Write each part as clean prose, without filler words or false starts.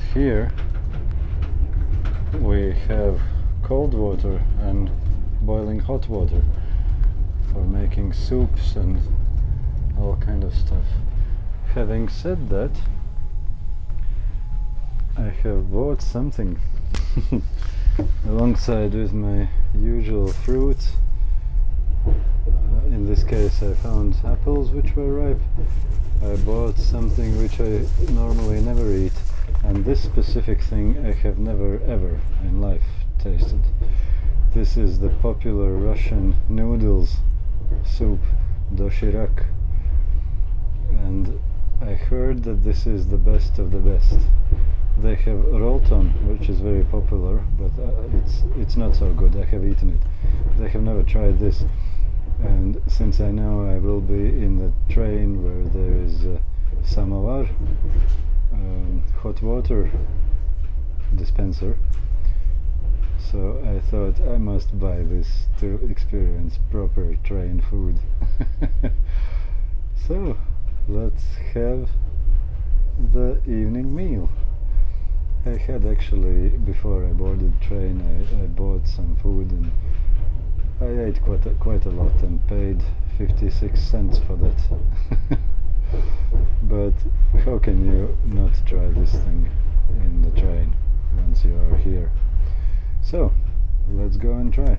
And here we have cold water and boiling hot water for making soups and all kind of stuff. Having said that, I have bought something alongside with my usual fruits. In this case I found apples which were ripe. I bought something which I normally never eat, and this specific thing I have never ever in life tasted. This is the popular Russian noodles soup, doshirak, and I heard that this is the best of the best. They have rolton, which is very popular, but it's not so good. I have eaten it. They have never tried this. And since I know I will be in the train where there is a samovar, hot water dispenser, so I thought I must buy this to experience proper train food. So let's have the evening meal. I had actually, before I boarded the train, I bought some food and I ate quite a lot and paid 56 cents for that. But how can you not try this thing in the train once you are here? So let's go and try.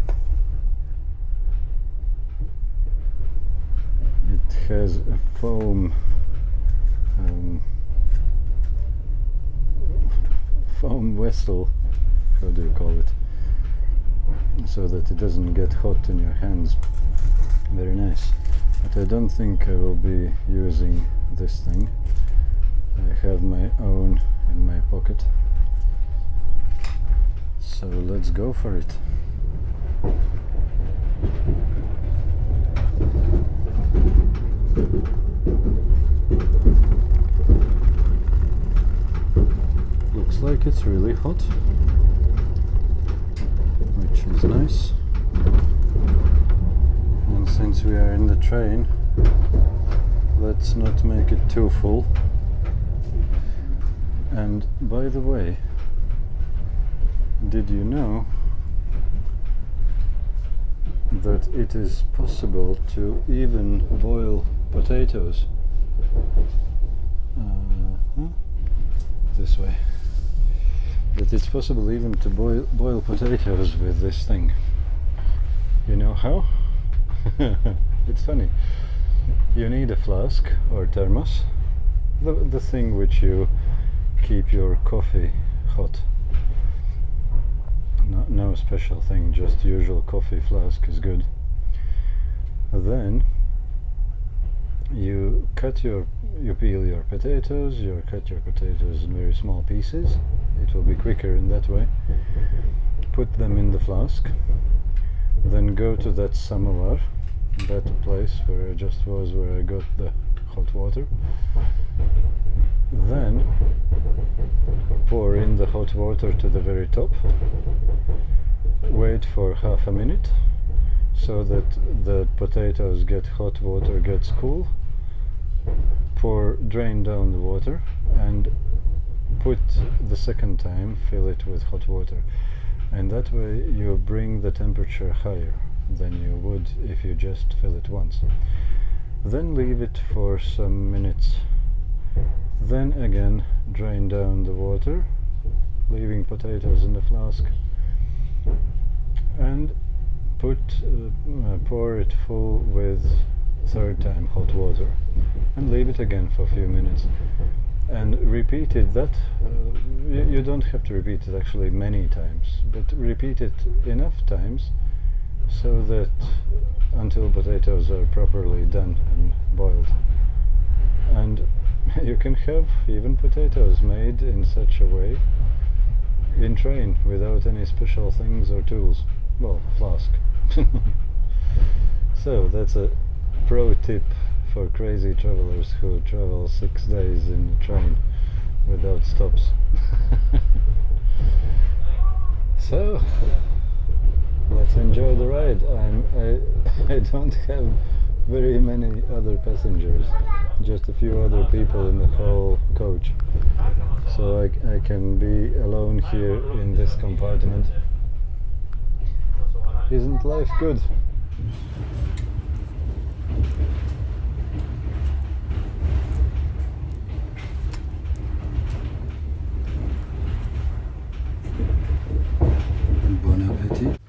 It has a foam vessel, how do you call it, so that it doesn't get hot in your hands. Very nice. But I don't think I will be using this thing. I have my own in my pocket. So let's go for it. Looks like it's really hot, which is nice. And since we are in the train, let's not make it too full. And by the way, did you know that it is possible to even boil potatoes? This way. That it's possible even to boil potatoes with this thing. You know how? It's funny. You need a flask or thermos, the thing which you keep your coffee hot. No special thing, just usual coffee flask is good. Then you peel your potatoes, you cut your potatoes in very small pieces. It will be quicker in that way. Put them in the flask, then go to that samovar, that place where I just was, where I got the hot water. Then pour in the hot water to the very top. Wait for half a minute so that the potatoes get hot, water gets cool. Drain down the water and put the second time, fill it with hot water, and that way you bring the temperature higher than you would if you just fill it once. Then leave it for some minutes. Then again drain down the water, leaving potatoes in the flask, and pour it full with third time hot water, and leave it again for a few minutes, and repeat it. You don't have to repeat it actually many times, but repeat it enough times so that until potatoes are properly done and boiled. And you can have even potatoes made in such a way in train without any special things or tools. Well, flask. So that's a pro tip for crazy travelers who travel 6 days in a train without stops. So let's enjoy the ride. I don't have very many other passengers, just a few other people in the whole coach. so I can be alone here in this compartment. Isn't life good? Bon appétit.